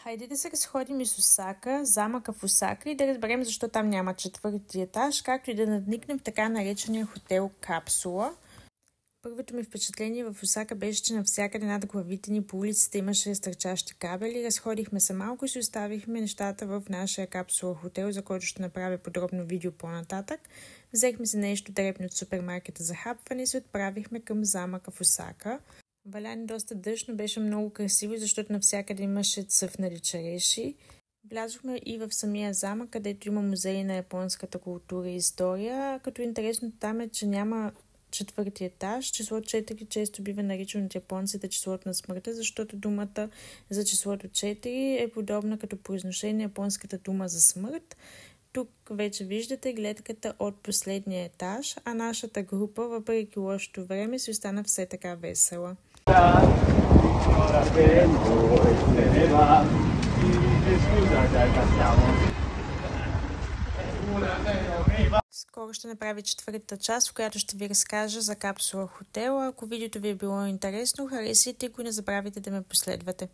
Хайде да се разходим из Осака, замъка в Осака и да разберем защо там няма четвърти етаж, както и да надникнем в така наречения хотел Капсула. Първото ми впечатление в Осака беше, че навсякъде над главите ни по улицата имаше стърчащи кабели. Разходихме се малко и си оставихме нещата в нашия Капсула хотел, за който ще направя подробно видео по-нататък. Взехме се нещо дребно от супермаркета за хапване и се отправихме към замъка в Осака. Валяне доста дъжд, но беше много красиво, защото навсякъде имаше цъфнали череши. Влязохме и в самия замък, където има музей на японската култура и история, като интересно там е, че няма четвърти етаж. Число 4 често бива наричано от японците числото на смъртта, защото думата за числото 4 е подобна като произношение на японската дума за смърт. Тук вече виждате гледката от последния етаж, а нашата група, въпреки лошото време, си остана все така весела. Скоро ще направя четвъртата част, в която ще ви разкажа за Капсула хотела. Ако видеото ви е било интересно, харесайте го и не забравяйте да ме последвате.